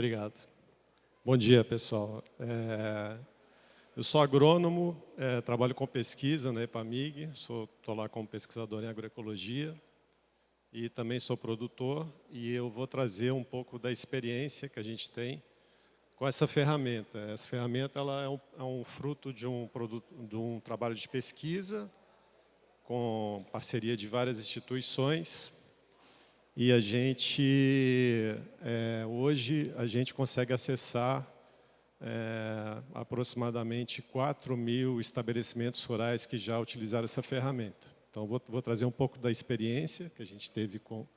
Obrigado. Bom dia, pessoal. Eu sou agrônomo, trabalho com pesquisa na EPAMIG, estou lá como pesquisador em agroecologia e também sou produtor, e eu vou trazer um pouco da experiência que a gente tem com essa ferramenta. Essa ferramenta ela é um fruto de um trabalho de pesquisa com parceria de várias instituições, e hoje a gente consegue acessar aproximadamente 4.000 estabelecimentos rurais que já utilizaram essa ferramenta. Então, vou trazer um pouco da experiência que a gente teve com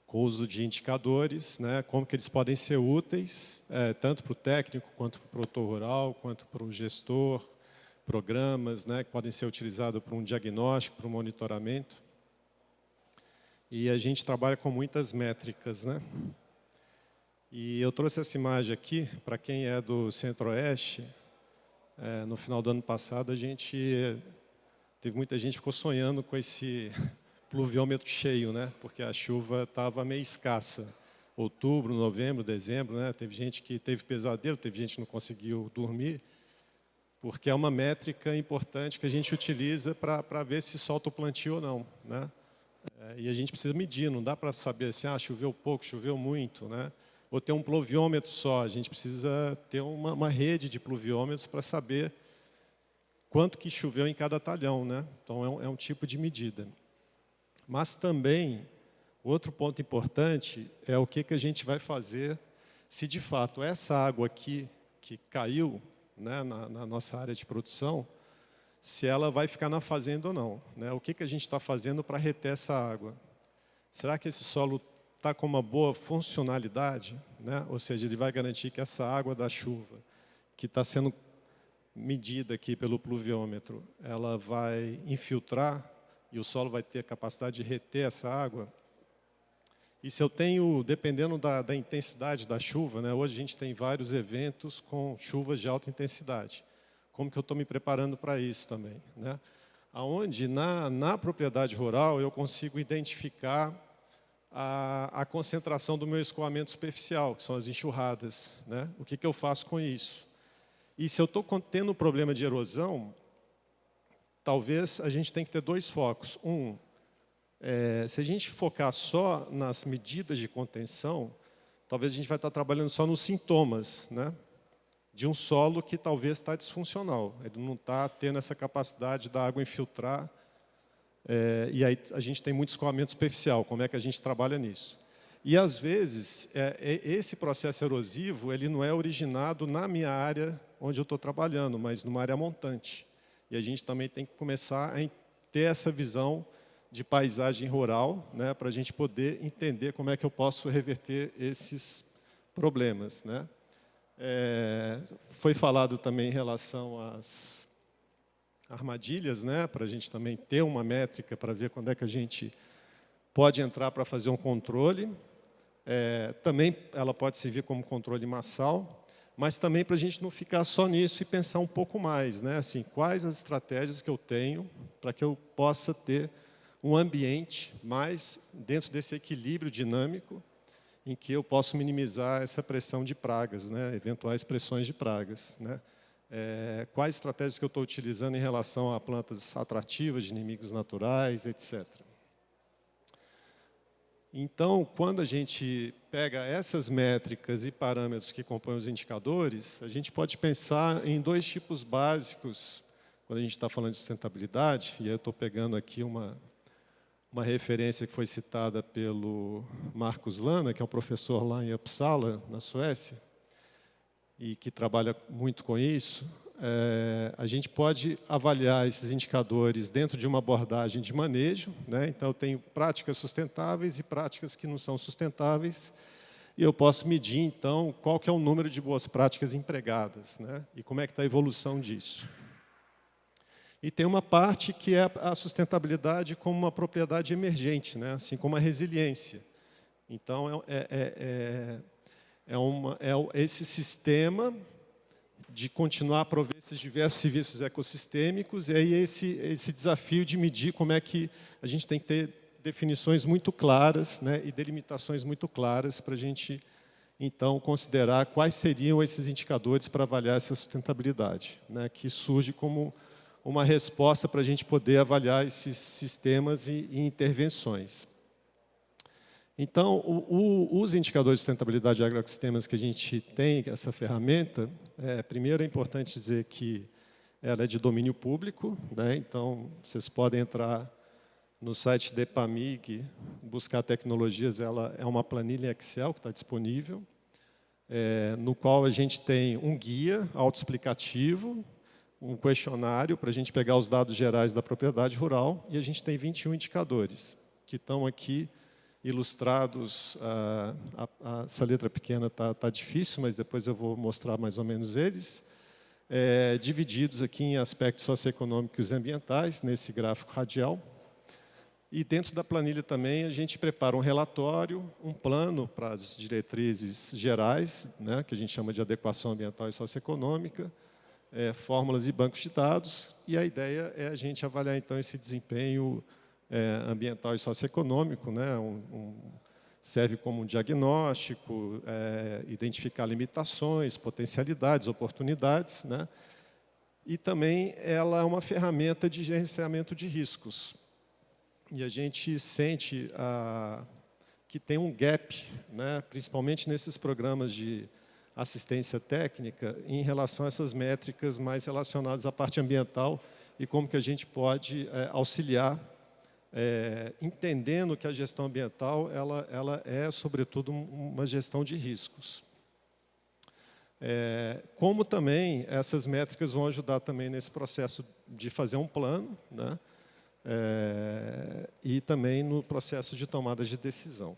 o uso de indicadores, né, como que eles podem ser úteis, tanto para o técnico, quanto para o produtor rural, quanto para o gestor, programas, né, que podem ser utilizados para um diagnóstico, para um monitoramento. E a gente trabalha com muitas métricas, né? E eu trouxe essa imagem aqui, para quem é do Centro-Oeste, no final do ano passado, teve muita gente que ficou sonhando com esse pluviômetro cheio, né? Porque a chuva estava meio escassa. Outubro, novembro, dezembro, né? Teve gente que teve pesadelo, teve gente que não conseguiu dormir, porque é uma métrica importante que a gente utiliza para ver se solta o plantio ou não, né? E a gente precisa medir, não dá para saber assim, choveu pouco, choveu muito, né? Ou ter um pluviômetro só, a gente precisa ter uma rede de pluviômetros para saber quanto que choveu em cada talhão, né? Então, é um tipo de medida. Mas também, outro ponto importante é o que a gente vai fazer se, de fato, essa água aqui que caiu, né, na nossa área de produção, se ela vai ficar na fazenda ou não, né? O que a gente está fazendo para reter essa água? Será que esse solo está com uma boa funcionalidade, né? Ou seja, ele vai garantir que essa água da chuva, que está sendo medida aqui pelo pluviômetro, ela vai infiltrar e o solo vai ter a capacidade de reter essa água? E se eu tenho, dependendo da intensidade da chuva, né? Hoje a gente tem vários eventos com chuvas de alta intensidade. Como que eu estou me preparando para isso também, né? Onde, na propriedade rural, eu consigo identificar a concentração do meu escoamento superficial, que são as enxurradas, né? O que eu faço com isso? E se eu estou tendo um problema de erosão, talvez a gente tenha que ter dois focos. Se a gente focar só nas medidas de contenção, talvez a gente vai estar trabalhando só nos sintomas, né, de um solo que talvez está disfuncional. Ele não está tendo essa capacidade da água infiltrar. E aí a gente tem muito escoamento superficial. Como é que a gente trabalha nisso? E, às vezes, esse processo erosivo ele não é originado na minha área onde eu estou trabalhando, mas numa área montante. E a gente também tem que começar a ter essa visão de paisagem rural, né, para a gente poder entender como é que eu posso reverter esses problemas, né? Foi falado também em relação às armadilhas, né, para a gente também ter uma métrica para ver quando é que a gente pode entrar para fazer um controle. Também ela pode servir como controle massal, mas também para a gente não ficar só nisso e pensar um pouco mais, né? Assim, quais as estratégias que eu tenho para que eu possa ter um ambiente mais dentro desse equilíbrio dinâmico em que eu posso minimizar essa pressão de pragas, né? Eventuais pressões de pragas, né? Quais estratégias que eu estou utilizando em relação a plantas atrativas, de inimigos naturais, etc. Então, quando a gente pega essas métricas e parâmetros que compõem os indicadores, a gente pode pensar em dois tipos básicos quando a gente está falando de sustentabilidade, e eu estou pegando aqui uma referência que foi citada pelo Marcus Lana, que é um professor lá em Uppsala, na Suécia, e que trabalha muito com isso. A gente pode avaliar esses indicadores dentro de uma abordagem de manejo, né? Então, eu tenho práticas sustentáveis e práticas que não são sustentáveis, e eu posso medir, então, qual que é o número de boas práticas empregadas, né? E como é que está a evolução disso. E tem uma parte que é a sustentabilidade como uma propriedade emergente, né? Assim como a resiliência. Então, esse sistema de continuar a prover esses diversos serviços ecossistêmicos, e aí esse desafio de medir como é que a gente tem que ter definições muito claras, né, e delimitações muito claras para a gente então, considerar quais seriam esses indicadores para avaliar essa sustentabilidade, né, que surge como uma resposta para a gente poder avaliar esses sistemas e intervenções. Então, os indicadores de sustentabilidade de agroecossistemas que a gente tem, essa ferramenta, primeiro é importante dizer que ela é de domínio público, né, então vocês podem entrar no site da EPAMIG, buscar tecnologias, ela é uma planilha Excel que está disponível, no qual a gente tem um guia autoexplicativo, um questionário para a gente pegar os dados gerais da propriedade rural, e a gente tem 21 indicadores, que estão aqui ilustrados. Essa letra pequena está difícil, mas depois eu vou mostrar mais ou menos eles, divididos aqui em aspectos socioeconômicos e ambientais, nesse gráfico radial. E dentro da planilha também a gente prepara um relatório, um plano para as diretrizes gerais, né, que a gente chama de adequação ambiental e socioeconômica, fórmulas e bancos de dados, e a ideia é a gente avaliar então esse desempenho ambiental e socioeconômico, né, serve como um diagnóstico, identificar limitações, potencialidades, oportunidades, né, e também ela é uma ferramenta de gerenciamento de riscos. E a gente sente que tem um gap, né, principalmente nesses programas de assistência técnica, em relação a essas métricas mais relacionadas à parte ambiental e como que a gente pode auxiliar, entendendo que a gestão ambiental ela é, sobretudo, uma gestão de riscos. Como também essas métricas vão ajudar também nesse processo de fazer um plano, né, e também no processo de tomada de decisão.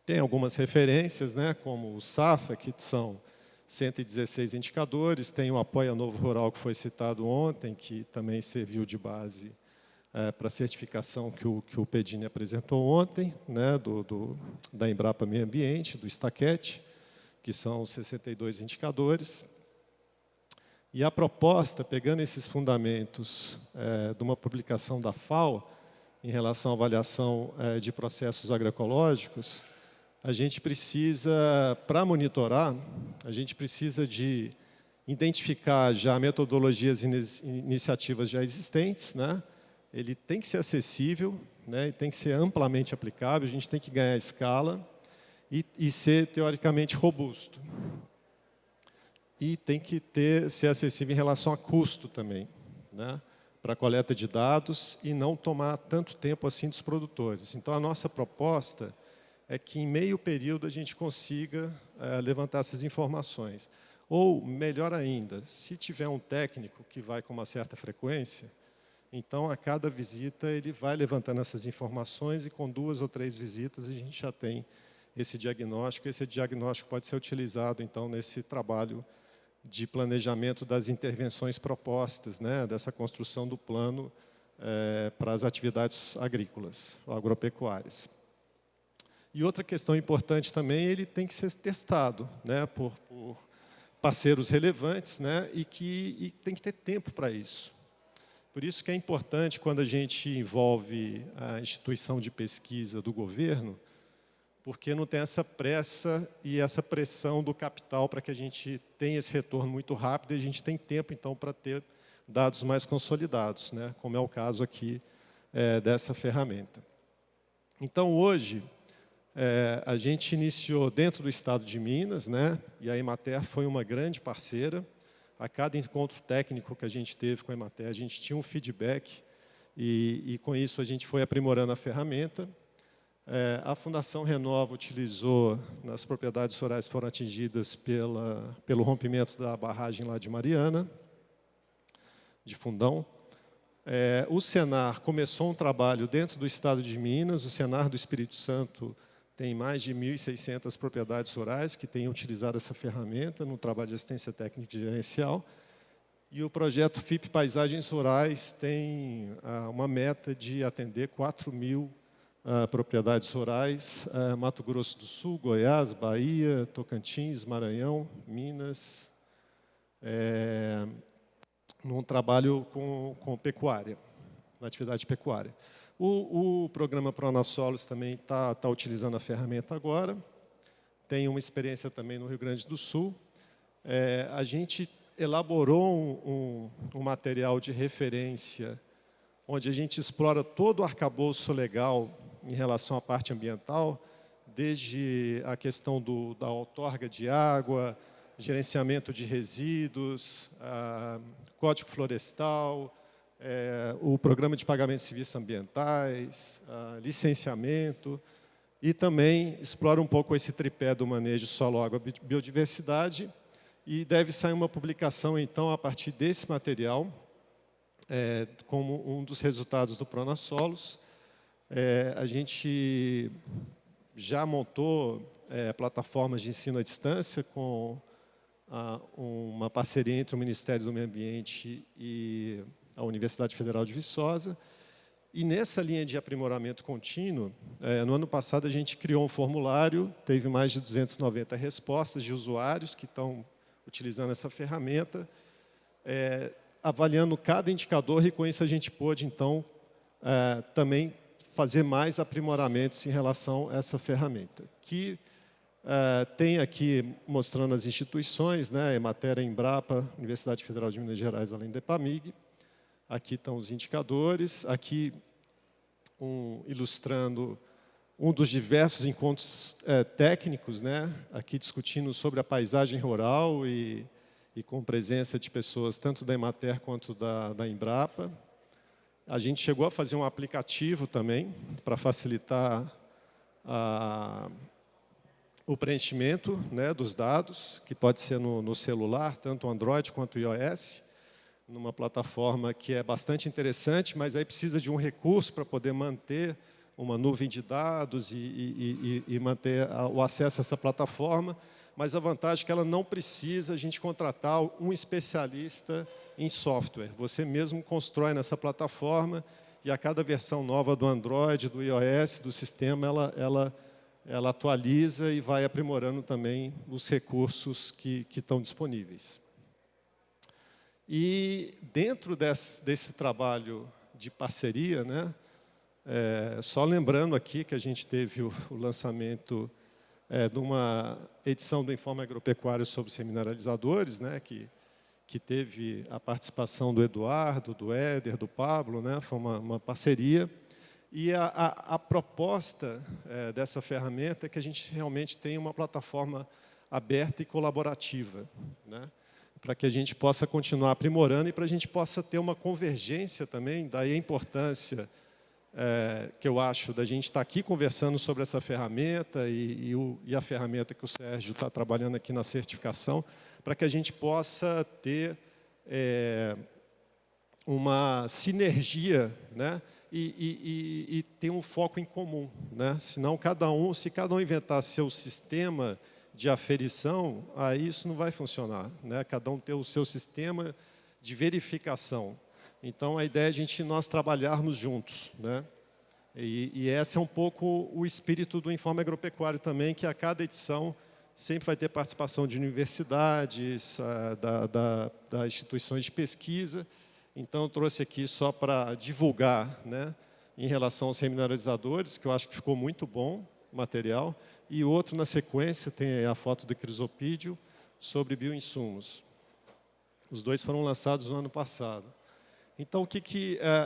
Tem algumas referências, né, como o SAFA, que são 116 indicadores, tem o Apoia Novo Rural, que foi citado ontem, que também serviu de base para a certificação que o Pedini apresentou ontem, né, da Embrapa Meio Ambiente, do Staquete, que são 62 indicadores. E a proposta, pegando esses fundamentos de uma publicação da FAO, em relação à avaliação de processos agroecológicos, a gente precisa, para monitorar, a gente precisa de identificar já metodologias e iniciativas já existentes, né? Ele tem que ser acessível, né? Tem que ser amplamente aplicável, a gente tem que ganhar escala e ser teoricamente robusto. E tem que ser acessível em relação a custo também, né, para a coleta de dados e não tomar tanto tempo assim dos produtores. Então, a nossa proposta é que em meio período a gente consiga levantar essas informações. Ou, melhor ainda, se tiver um técnico que vai com uma certa frequência, então, a cada visita, ele vai levantando essas informações e com 2 ou 3 visitas a gente já tem esse diagnóstico. Esse diagnóstico pode ser utilizado, então, nesse trabalho de planejamento das intervenções propostas, né, dessa construção do plano para as atividades agrícolas, agropecuárias. E outra questão importante também, ele tem que ser testado, né, por parceiros relevantes, né, e tem que ter tempo para isso. Por isso que é importante, quando a gente envolve a instituição de pesquisa do governo, porque não tem essa pressa e essa pressão do capital para que a gente tenha esse retorno muito rápido e a gente tem tempo, então, para ter dados mais consolidados, né, como é o caso aqui dessa ferramenta. Então, hoje, a gente iniciou dentro do Estado de Minas, né, e a Emater foi uma grande parceira. A cada encontro técnico que a gente teve com a Emater, a gente tinha um feedback e com isso, a gente foi aprimorando a ferramenta. A Fundação Renova utilizou, nas propriedades rurais que foram atingidas pelo rompimento da barragem lá de Mariana, de Fundão. O Senar começou um trabalho dentro do Estado de Minas. O Senar do Espírito Santo tem mais de 1.600 propriedades rurais que têm utilizado essa ferramenta no trabalho de assistência técnica e gerencial. E o projeto FIP Paisagens Rurais tem uma meta de atender 4.000 propriedades rurais, Mato Grosso do Sul, Goiás, Bahia, Tocantins, Maranhão, Minas, num trabalho com pecuária, na atividade pecuária. O programa Pronasolos também está utilizando a ferramenta agora, tem uma experiência também no Rio Grande do Sul. A gente elaborou um material de referência onde a gente explora todo o arcabouço legal em relação à parte ambiental, desde a questão da outorga de água, gerenciamento de resíduos, Código Florestal, o Programa de Pagamentos de Serviços Ambientais, licenciamento, e também explora um pouco esse tripé do manejo solo, água, biodiversidade, e deve sair uma publicação, então, a partir desse material, como um dos resultados do Pronasolos. A gente já montou plataformas de ensino à distância com uma parceria entre o Ministério do Meio Ambiente e a Universidade Federal de Viçosa. E nessa linha de aprimoramento contínuo, no ano passado a gente criou um formulário, teve mais de 290 respostas de usuários que estão utilizando essa ferramenta, avaliando cada indicador, e com isso a gente pôde, então, também fazer mais aprimoramentos em relação a essa ferramenta, que tem aqui mostrando as instituições, né, Emater, Embrapa, Universidade Federal de Minas Gerais, além da EPAMIG. Aqui estão os indicadores, aqui ilustrando um dos diversos encontros técnicos, né, aqui discutindo sobre a paisagem rural e com presença de pessoas tanto da Emater quanto da Embrapa. A gente chegou a fazer um aplicativo também para facilitar o preenchimento, né, dos dados, que pode ser no celular, tanto Android quanto iOS, numa plataforma que é bastante interessante, mas aí precisa de um recurso para poder manter uma nuvem de dados e manter o acesso a essa plataforma. Mas a vantagem é que ela não precisa a gente contratar um especialista em software. Você mesmo constrói nessa plataforma e a cada versão nova do Android, do iOS, do sistema, ela atualiza e vai aprimorando também os recursos que estão disponíveis. E dentro desse trabalho de parceria, né, só lembrando aqui que a gente teve o lançamento de uma edição do Informe Agropecuário sobre os remineralizadores, né, que teve a participação do Eduardo, do Éder, do Pablo, né, foi uma parceria. E a proposta dessa ferramenta é que a gente realmente tenha uma plataforma aberta e colaborativa, né, para que a gente possa continuar aprimorando e para a gente possa ter uma convergência também, daí a importância que eu acho da gente estar aqui conversando sobre essa ferramenta e a ferramenta que o Sérgio está trabalhando aqui na certificação, para que a gente possa ter uma sinergia, né, e ter um foco em comum, né? Senão se cada um inventar seu sistema de aferição, aí isso não vai funcionar, né? Cada um ter o seu sistema de verificação. Então, a ideia é nós trabalharmos juntos, né? E esse é um pouco o espírito do Informe Agropecuário também, que a cada edição sempre vai ter participação de universidades, das instituições de pesquisa. Então, eu trouxe aqui só para divulgar, né, em relação aos remineralizadores, que eu acho que ficou muito bom o material. E outro, na sequência, tem a foto do crisopídeo sobre bioinsumos. Os dois foram lançados no ano passado. Então,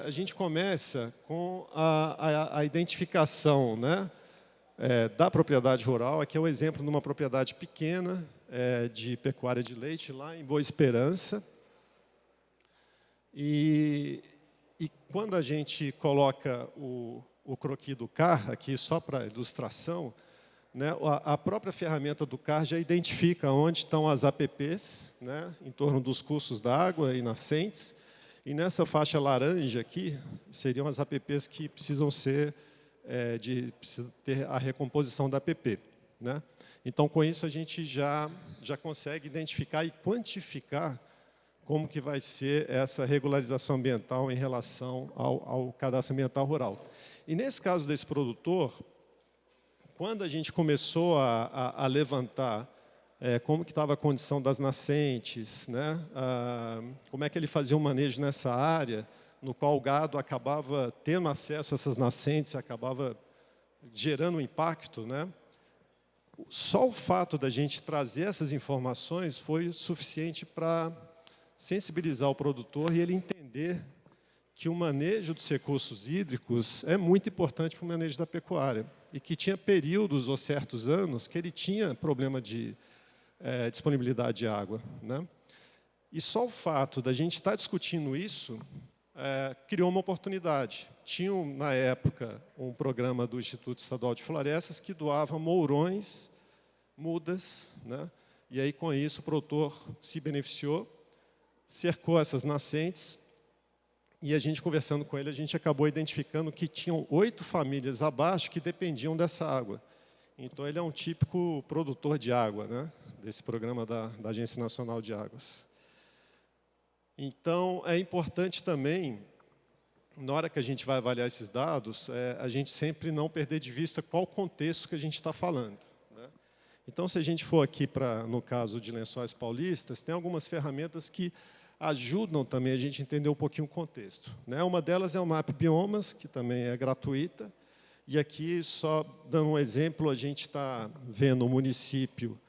a gente começa com a identificação, né, da propriedade rural. Aqui é um exemplo de uma propriedade pequena de pecuária de leite, lá em Boa Esperança. E quando a gente coloca o croquis do CAR, aqui só para ilustração, né, a própria ferramenta do CAR já identifica onde estão as APPs, né, em torno dos cursos d'água e nascentes. E nessa faixa laranja aqui, seriam as APPs que precisam ter a recomposição da APP, né? Então, com isso, a gente já consegue identificar e quantificar como que vai ser essa regularização ambiental em relação ao cadastro ambiental rural. E nesse caso desse produtor, quando a gente começou a levantar como que estava a condição das nascentes, né, como é que ele fazia o manejo nessa área, no qual o gado acabava tendo acesso a essas nascentes, acabava gerando um impacto, né, Só o fato da gente trazer essas informações foi suficiente para sensibilizar o produtor e ele entender que o manejo dos recursos hídricos é muito importante para o manejo da pecuária e que tinha períodos ou certos anos que ele tinha problema de disponibilidade de água, né? E só o fato da gente estar discutindo isso criou uma oportunidade. Tinha, na época, um programa do Instituto Estadual de Florestas que doava mourões, mudas, né? E aí, com isso, o produtor se beneficiou, cercou essas nascentes, e a gente, conversando com ele, a gente acabou identificando que tinham 8 famílias abaixo que dependiam dessa água. Então, ele é um típico produtor de água, né? Desse programa da Agência Nacional de Águas. Então, é importante também, na hora que a gente vai avaliar esses dados, a gente sempre não perder de vista qual o contexto que a gente está falando, né? Então, se a gente for aqui, no caso de Lençóis Paulistas, tem algumas ferramentas que ajudam também a gente a entender um pouquinho o contexto, né? Uma delas é o Map Biomas, que também é gratuita. E aqui, só dando um exemplo, a gente está vendo o município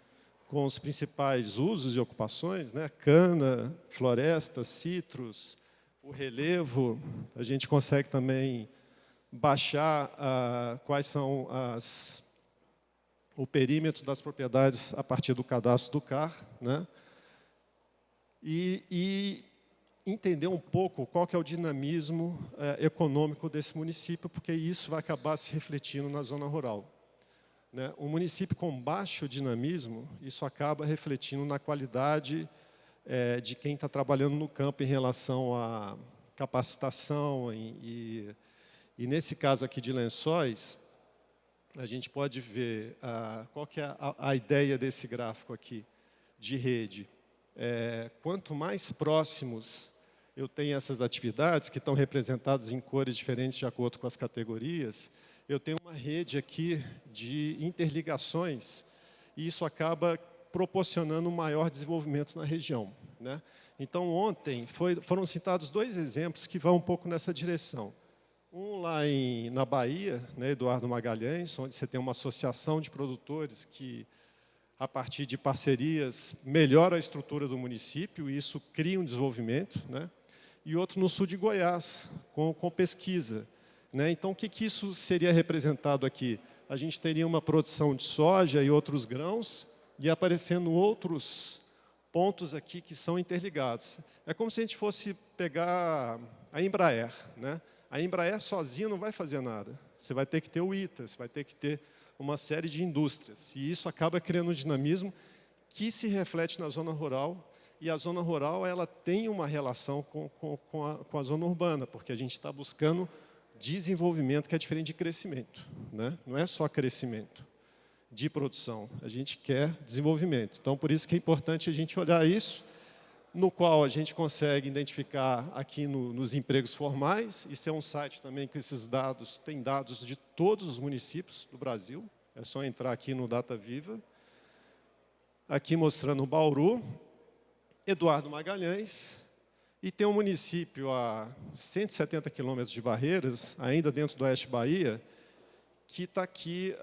com os principais usos e ocupações, né? Cana, floresta, citros, o relevo. A gente consegue também baixar quais são o perímetro das propriedades a partir do cadastro do CAR, né? E entender um pouco qual que é o dinamismo econômico desse município, porque isso vai acabar se refletindo na zona rural, né? Um município com baixo dinamismo, isso acaba refletindo na qualidade de quem está trabalhando no campo em relação à capacitação. E nesse caso aqui de Lençóis, a gente pode ver qual que é a ideia desse gráfico aqui de rede. Quanto mais próximos eu tenho essas atividades, que estão representadas em cores diferentes de acordo com as categorias, eu tenho uma rede aqui de interligações, e isso acaba proporcionando um maior desenvolvimento na região, né? Então, ontem, foram citados 2 exemplos que vão um pouco nessa direção. Um lá na Bahia, né, Eduardo Magalhães, onde você tem uma associação de produtores que, a partir de parcerias, melhora a estrutura do município, e isso cria um desenvolvimento, né? E outro no sul de Goiás, com pesquisa, né? Então, o que isso seria representado aqui? A gente teria uma produção de soja e outros grãos, e aparecendo outros pontos aqui que são interligados. É como se a gente fosse pegar a Embraer, né? A Embraer sozinha não vai fazer nada. Você vai ter que ter o ITA, você vai ter que ter uma série de indústrias. E isso acaba criando um dinamismo que se reflete na zona rural. E a zona rural ela tem uma relação com a zona urbana, porque a gente está buscando desenvolvimento, que é diferente de crescimento, né? Não é só crescimento de produção, a gente quer desenvolvimento. Então, por isso que é importante a gente olhar isso, no qual a gente consegue identificar aqui nos empregos formais. Isso é um site também com esses dados, tem dados de todos os municípios do Brasil, é só entrar aqui no Data Viva. Aqui mostrando o Bauru, Eduardo Magalhães, e tem um município a 170 quilômetros de Barreiras, ainda dentro do Oeste Bahia, que está aqui.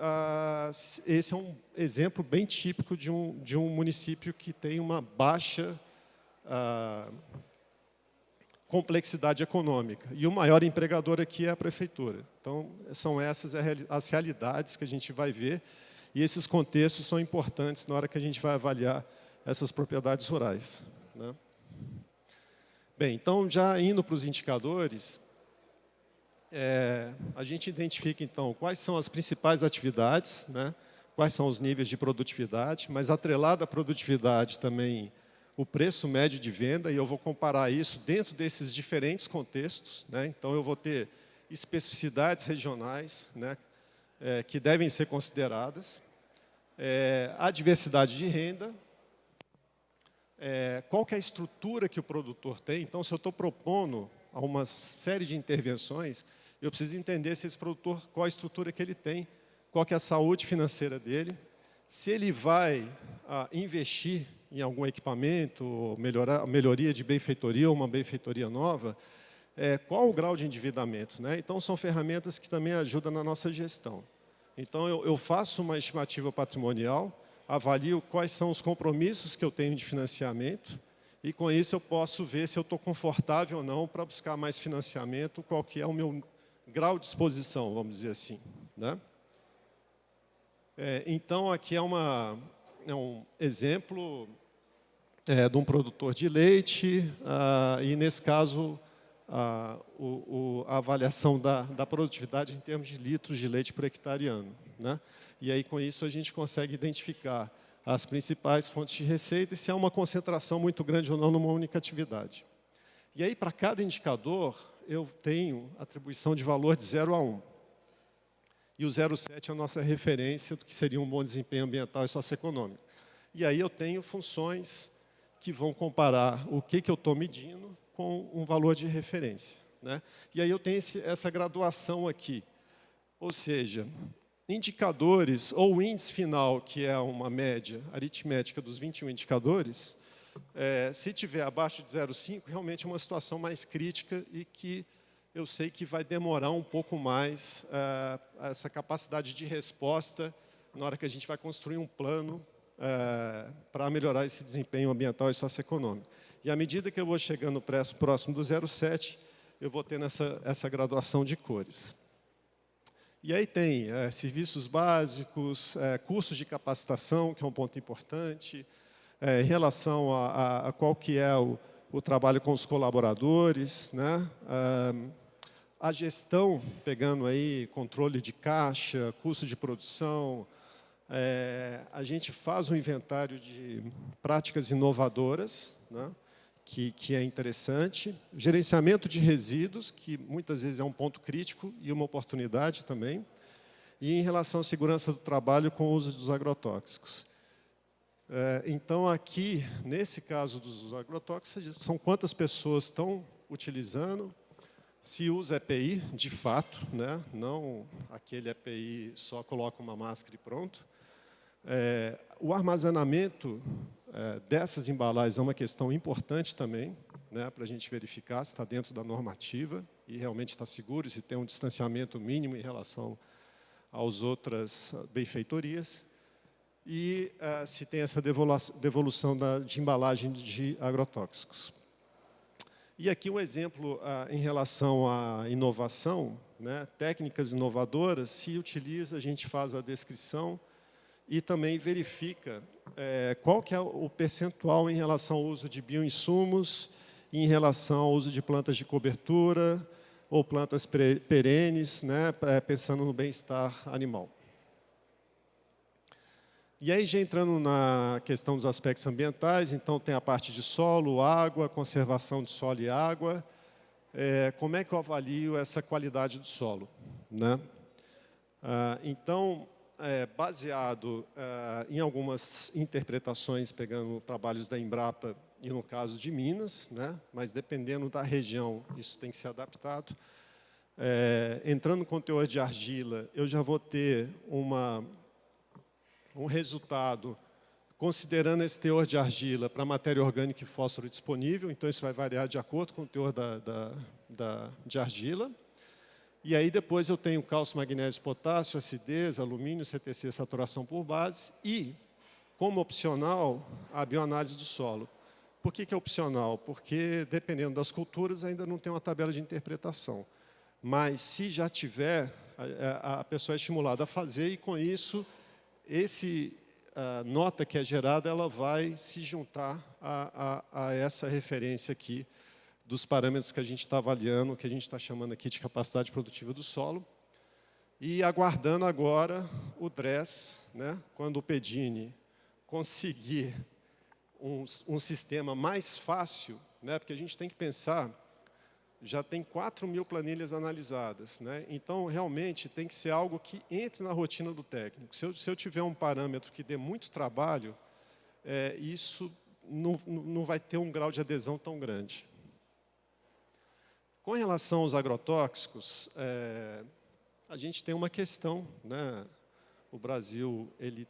Esse é um exemplo bem típico de um município que tem uma baixa complexidade econômica. E o maior empregador aqui é a prefeitura. Então, são essas as realidades que a gente vai ver, e esses contextos são importantes na hora que a gente vai avaliar essas propriedades rurais, né? Bem, então, já indo para os indicadores, a gente identifica, então, quais são as principais atividades, né? Quais são os níveis de produtividade, mas atrelado à produtividade também o preço médio de venda, e eu vou comparar isso dentro desses diferentes contextos, né? Então, eu vou ter especificidades regionais, né, que devem ser consideradas, a diversidade de renda, qual que é a estrutura que o produtor tem. Então, se eu estou propondo a uma série de intervenções, eu preciso entender se esse produtor, qual a estrutura que ele tem, qual que é a saúde financeira dele, se ele vai investir em algum equipamento, melhoria de benfeitoria ou uma benfeitoria nova, qual o grau de endividamento, né? Então, são ferramentas que também ajudam na nossa gestão. Então, eu faço uma estimativa patrimonial, avalio quais são os compromissos que eu tenho de financiamento, e com isso eu posso ver se eu estou confortável ou não para buscar mais financiamento, qual que é o meu grau de exposição, vamos dizer assim, né? Então, aqui é um exemplo de um produtor de leite, e nesse caso, a avaliação da produtividade em termos de litros de leite por hectare ano, né? E aí, com isso, a gente consegue identificar as principais fontes de receita e se há uma concentração muito grande ou não numa única atividade. E aí, para cada indicador, eu tenho atribuição de valor de 0 a 1. E o 0,7 é a nossa referência do que seria um bom desempenho ambiental e socioeconômico. E aí eu tenho funções que vão comparar o que eu estou medindo com um valor de referência, né? E aí eu tenho essa graduação aqui. Ou seja, indicadores, ou o índice final, que é uma média aritmética dos 21 indicadores, se tiver abaixo de 0,5, realmente é uma situação mais crítica e que eu sei que vai demorar um pouco mais essa capacidade de resposta na hora que a gente vai construir um plano para melhorar esse desempenho ambiental e socioeconômico. E à medida que eu vou chegando próximo do 0,7, eu vou tendo essa graduação de cores. E aí tem serviços básicos, cursos de capacitação, que é um ponto importante, em relação a qual que é o trabalho com os colaboradores, né? A gestão, pegando aí controle de caixa, custo de produção, a gente faz um inventário de práticas inovadoras, né, que é interessante. Gerenciamento de resíduos, que muitas vezes é um ponto crítico e uma oportunidade também. E em relação à segurança do trabalho com o uso dos agrotóxicos. Então, aqui, nesse caso dos agrotóxicos, são quantas pessoas estão utilizando, se usa EPI, de fato, né? Não aquele EPI só coloca uma máscara e pronto. O armazenamento dessas embalagens é uma questão importante também, né, para a gente verificar se está dentro da normativa e realmente está seguro, se tem um distanciamento mínimo em relação às outras benfeitorias. E se tem essa devolução de embalagem de agrotóxicos. E aqui um exemplo em relação à inovação, né, técnicas inovadoras, se utiliza, a gente faz a descrição e também verifica qual que é o percentual em relação ao uso de bioinsumos, em relação ao uso de plantas de cobertura ou plantas perenes, né, pensando no bem-estar animal. E aí, já entrando na questão dos aspectos ambientais, então tem a parte de solo, água, conservação de solo e água. Como é que eu avalio essa qualidade do solo, né? Então, baseado em algumas interpretações, pegando trabalhos da Embrapa e no caso de Minas, né? Mas dependendo da região, isso tem que ser adaptado. Entrando com teor de argila, eu já vou ter um resultado, considerando esse teor de argila para matéria orgânica e fósforo disponível, então isso vai variar de acordo com o teor de argila. E aí depois eu tenho cálcio, magnésio, potássio, acidez, alumínio, CTC, saturação por base e, como opcional, a bioanálise do solo. Por que é opcional? Porque, dependendo das culturas, ainda não tem uma tabela de interpretação. Mas, se já tiver, a pessoa é estimulada a fazer e, com isso, a nota que é gerada, ela vai se juntar a essa referência aqui dos parâmetros que a gente está avaliando, que a gente está chamando aqui de capacidade produtiva do solo, e aguardando agora o DRESS, né, quando o PEDINE conseguir um sistema mais fácil, né, porque a gente tem que pensar, já tem 4.000 planilhas analisadas, né? Então, realmente, tem que ser algo que entre na rotina do técnico. Se eu tiver um parâmetro que dê muito trabalho, isso não vai ter um grau de adesão tão grande. Com relação aos agrotóxicos, a gente tem uma questão, né? O Brasil ele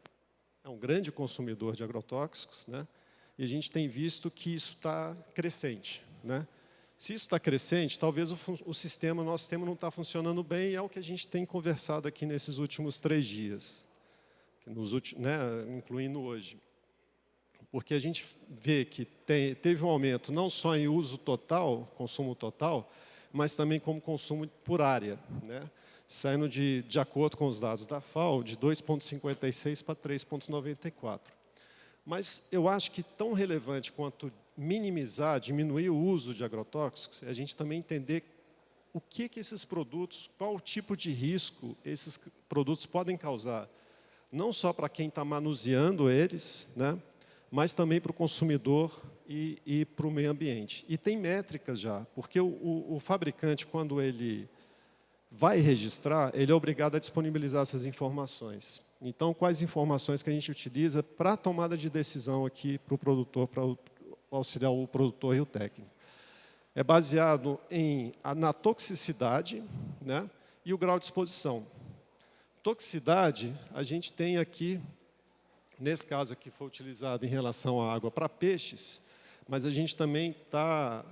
é um grande consumidor de agrotóxicos, né? E a gente tem visto que isso está crescente, né? Se isso está crescente, talvez o sistema, nosso sistema não está funcionando bem, e é o que a gente tem conversado aqui nesses últimos 3 dias, incluindo hoje. Porque a gente vê que teve um aumento não só em uso total, consumo total, mas também como consumo por área, né? Saindo de acordo com os dados da FAO, de 2,56 para 3,94. Mas eu acho que tão relevante quanto minimizar, diminuir o uso de agrotóxicos, é a gente também entender o que esses produtos, qual tipo de risco esses produtos podem causar, não só para quem está manuseando eles, né, mas também para o consumidor e para o meio ambiente. E tem métricas já, porque o fabricante, quando ele vai registrar, ele é obrigado a disponibilizar essas informações. Então, quais informações que a gente utiliza para a tomada de decisão aqui para o produtor, para auxiliar o produtor e o técnico? É baseado na toxicidade, né, e o grau de exposição. Toxicidade, a gente tem aqui, nesse caso aqui foi utilizado em relação à água para peixes, mas a gente também está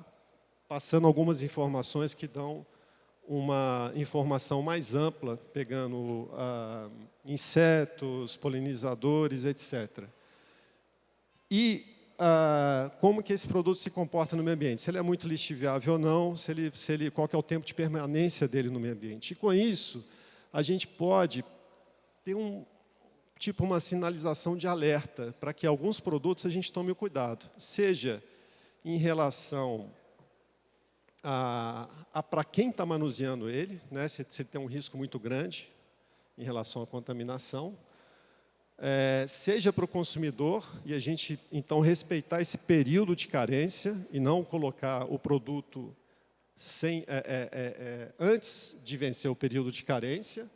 passando algumas informações que dão uma informação mais ampla, pegando insetos, polinizadores, etc. E como que esse produto se comporta no meio ambiente, se ele é muito lixiviável ou não, qual que é o tempo de permanência dele no meio ambiente. E com isso, a gente pode ter uma sinalização de alerta para que alguns produtos a gente tome o cuidado, seja em relação para quem está manuseando ele, né, se ele tem um risco muito grande em relação à contaminação, seja para o consumidor, e a gente, então, respeitar esse período de carência e não colocar o produto antes de vencer o período de carência,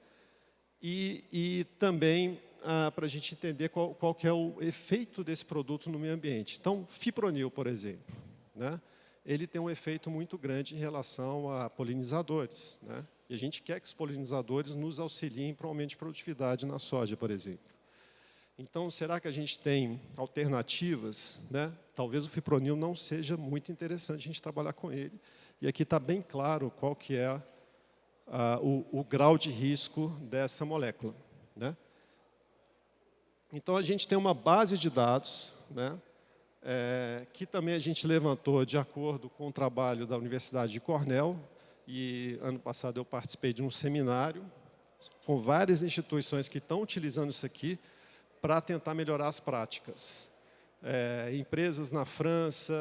e também para a gente entender qual que é o efeito desse produto no meio ambiente. Então, fipronil, por exemplo, né, ele tem um efeito muito grande em relação a polinizadores, né? E a gente quer que os polinizadores nos auxiliem para o aumento de produtividade na soja, por exemplo. Então, será que a gente tem alternativas, né? Talvez o fipronil não seja muito interessante a gente trabalhar com ele. E aqui está bem claro qual que é o grau de risco dessa molécula, né? Então, a gente tem uma base de dados, né, que também a gente levantou de acordo com o trabalho da Universidade de Cornell, e ano passado eu participei de um seminário com várias instituições que estão utilizando isso aqui para tentar melhorar as práticas. Empresas na França,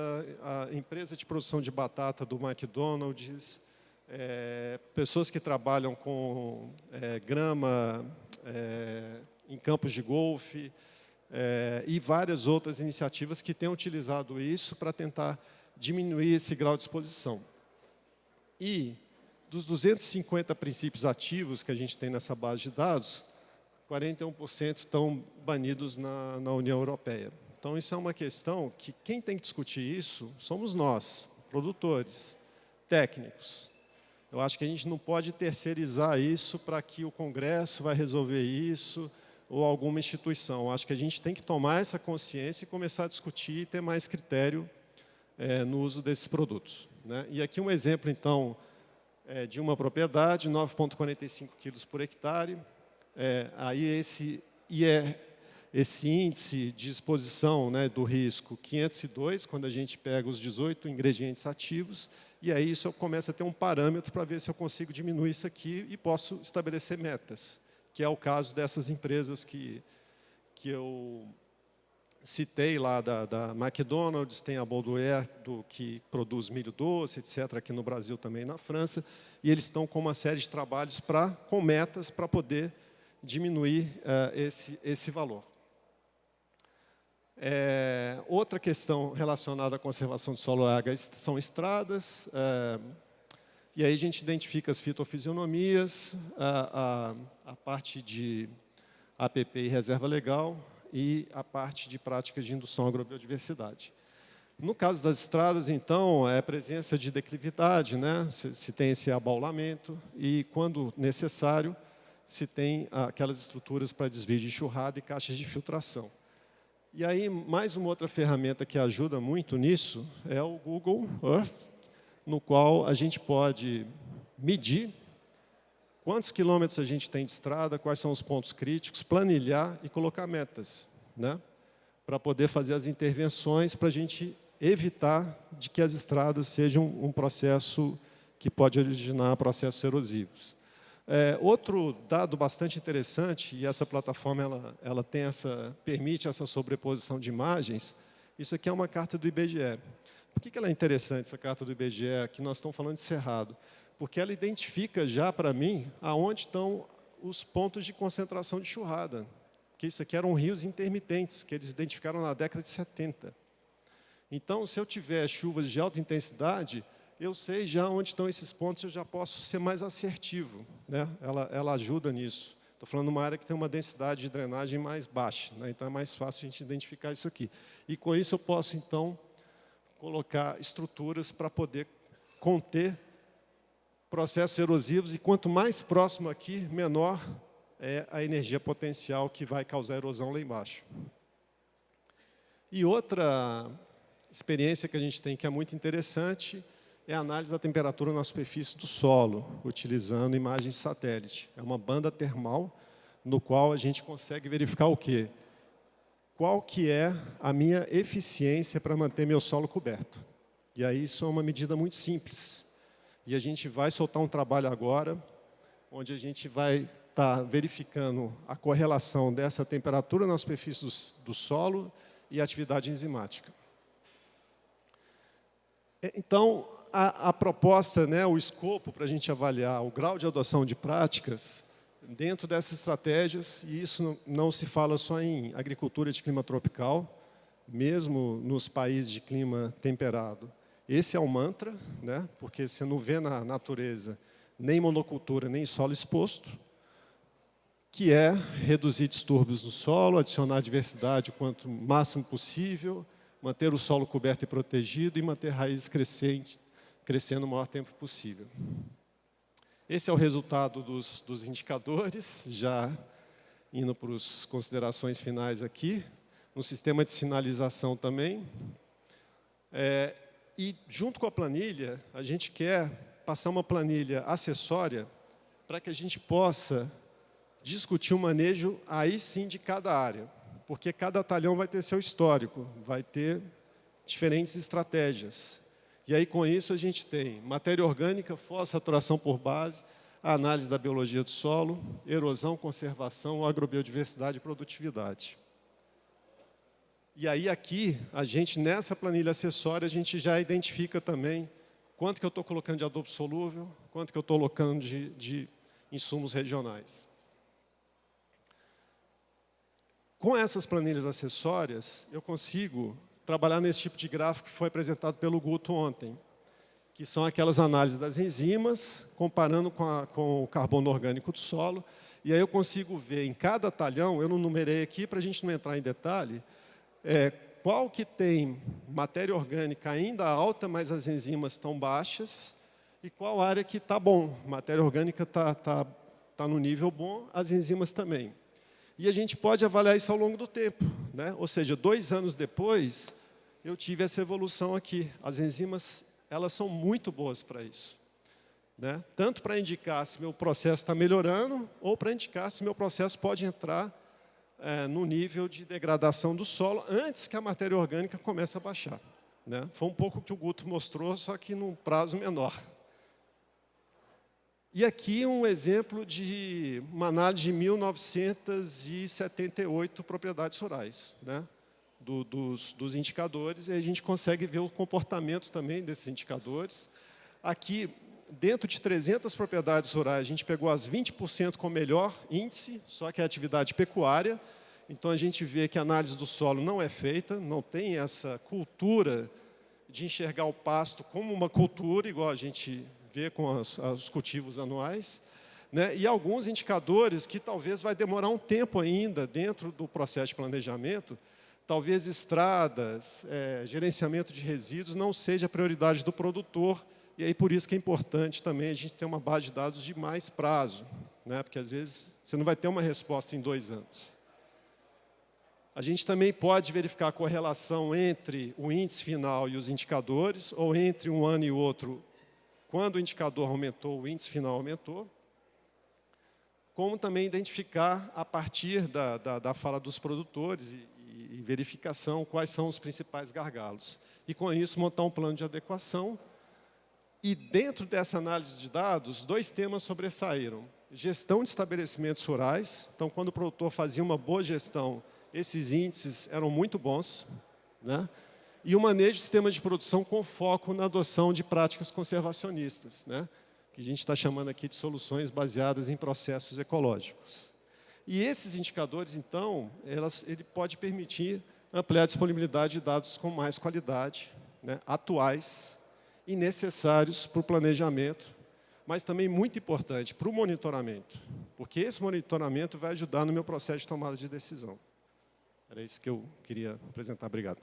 a empresa de produção de batata do McDonald's, pessoas que trabalham com grama em campos de golfe, e várias outras iniciativas que têm utilizado isso para tentar diminuir esse grau de exposição. E dos 250 princípios ativos que a gente tem nessa base de dados, 41% estão banidos na União Europeia. Então, isso é uma questão que quem tem que discutir isso somos nós, produtores, técnicos. Eu acho que a gente não pode terceirizar isso para que o Congresso vai resolver isso, ou alguma instituição. Eu acho que a gente tem que tomar essa consciência e começar a discutir e ter mais critério no uso desses produtos, né? E aqui um exemplo, então, de uma propriedade, 9,45 quilos por hectare. Aí esse índice de exposição, né, do risco 502, quando a gente pega os 18 ingredientes ativos, e aí isso começa a ter um parâmetro para ver se eu consigo diminuir isso aqui e posso estabelecer metas, que é o caso dessas empresas que eu citei lá da McDonald's, tem a Baudouin, que produz milho doce, etc., aqui no Brasil também, na França, e eles estão com uma série de trabalhos com metas para poder diminuir esse valor. Outra questão relacionada à conservação do solo e água são estradas, e aí a gente identifica as fitofisionomias, a parte de APP e reserva legal e a parte de práticas de indução à agrobiodiversidade. No caso das estradas, então, é a presença de declividade, né? Se tem esse abaulamento e, quando necessário, se tem aquelas estruturas para desvio de enxurrada e caixas de filtração. E aí, mais uma outra ferramenta que ajuda muito nisso é o Google Earth, no qual a gente pode medir quantos quilômetros a gente tem de estrada, quais são os pontos críticos, planilhar e colocar metas, né? Para poder fazer as intervenções, para a gente evitar de que as estradas sejam um processo que pode originar processos erosivos. Outro dado bastante interessante, e essa plataforma ela tem permite essa sobreposição de imagens, isso aqui é uma carta do IBGE. Por que ela é interessante, essa carta do IBGE, que nós estamos falando de Cerrado? Porque ela identifica já, para mim, aonde estão os pontos de concentração de enxurrada. Porque isso aqui eram rios intermitentes, que eles identificaram na década de 70. Então, se eu tiver chuvas de alta intensidade, eu sei já onde estão esses pontos, eu já posso ser mais assertivo, né? Ela ajuda nisso. Estou falando de uma área que tem uma densidade de drenagem mais baixa, né? Então é mais fácil a gente identificar isso aqui. E com isso eu posso, então, colocar estruturas para poder conter processos erosivos, e quanto mais próximo aqui, menor é a energia potencial que vai causar erosão lá embaixo. E outra experiência que a gente tem que é muito interessante é a análise da temperatura na superfície do solo, utilizando imagens de satélite. É uma banda termal, no qual a gente consegue verificar o quê? Qual que é a minha eficiência para manter meu solo coberto. E aí isso é uma medida muito simples. E a gente vai soltar um trabalho agora, onde a gente vai estar verificando a correlação dessa temperatura na superfície do solo e a atividade enzimática. Então, a proposta, né, o escopo para a gente avaliar o grau de adoção de práticas dentro dessas estratégias, e isso não se fala só em agricultura de clima tropical, mesmo nos países de clima temperado. Esse é o mantra, né, porque você não vê na natureza nem monocultura, nem solo exposto, que é reduzir distúrbios no solo, adicionar diversidade o quanto máximo possível, manter o solo coberto e protegido e manter raízes crescendo o maior tempo possível. Esse é o resultado dos indicadores, já indo para as considerações finais aqui, no sistema de sinalização também. E junto com a planilha, a gente quer passar uma planilha acessória para que a gente possa discutir o manejo aí sim de cada área, porque cada talhão vai ter seu histórico, vai ter diferentes estratégias. E aí, com isso, a gente tem matéria orgânica, fosfaturação por base, a análise da biologia do solo, erosão, conservação, agrobiodiversidade e produtividade. E aí, aqui, a gente, nessa planilha acessória, a gente já identifica também quanto que eu estou colocando de adubo solúvel, quanto que eu estou colocando de insumos regionais. Com essas planilhas acessórias, eu consigo trabalhar nesse tipo de gráfico que foi apresentado pelo Guto ontem, que são aquelas análises das enzimas, comparando com o carbono orgânico do solo, e aí eu consigo ver em cada talhão, eu não numerei aqui para a gente não entrar em detalhe, qual que tem matéria orgânica ainda alta, mas as enzimas estão baixas, e qual área que está bom, matéria orgânica está no nível bom, as enzimas também. E a gente pode avaliar isso ao longo do tempo, né? Ou seja, 2 anos depois, eu tive essa evolução aqui. As enzimas, elas são muito boas para isso, né? Tanto para indicar se meu processo está melhorando, ou para indicar se meu processo pode entrar no nível de degradação do solo antes que a matéria orgânica comece a baixar, né? Foi um pouco o que o Guto mostrou, só que num prazo menor. E aqui um exemplo de uma análise de 1978 propriedades rurais, né? Dos indicadores, e a gente consegue ver o comportamento também desses indicadores. Aqui, dentro de 300 propriedades rurais, a gente pegou as 20% com melhor índice, só que é atividade pecuária. Então, a gente vê que a análise do solo não é feita, não tem essa cultura de enxergar o pasto como uma cultura, igual a gente vê com os cultivos anuais, né? E alguns indicadores que talvez vai demorar um tempo ainda dentro do processo de planejamento, talvez estradas, gerenciamento de resíduos não seja a prioridade do produtor, e aí por isso que é importante também a gente ter uma base de dados de mais prazo, né? Porque às vezes você não vai ter uma resposta em 2 anos. A gente também pode verificar a correlação entre o índice final e os indicadores, ou entre um ano e outro, quando o indicador aumentou, o índice final aumentou, como também identificar, a partir da fala dos produtores e verificação, quais são os principais gargalos. E, com isso, montar um plano de adequação. E, dentro dessa análise de dados, 2 temas sobressaíram. Gestão de estabelecimentos rurais. Então, quando o produtor fazia uma boa gestão, esses índices eram muito bons, né? E o manejo de sistema de produção com foco na adoção de práticas conservacionistas, né? Que a gente está chamando aqui de soluções baseadas em processos ecológicos. E esses indicadores, então, ele pode permitir ampliar a disponibilidade de dados com mais qualidade, né, atuais e necessários para o planejamento, mas também muito importante para o monitoramento, porque esse monitoramento vai ajudar no meu processo de tomada de decisão. Era isso que eu queria apresentar. Obrigado.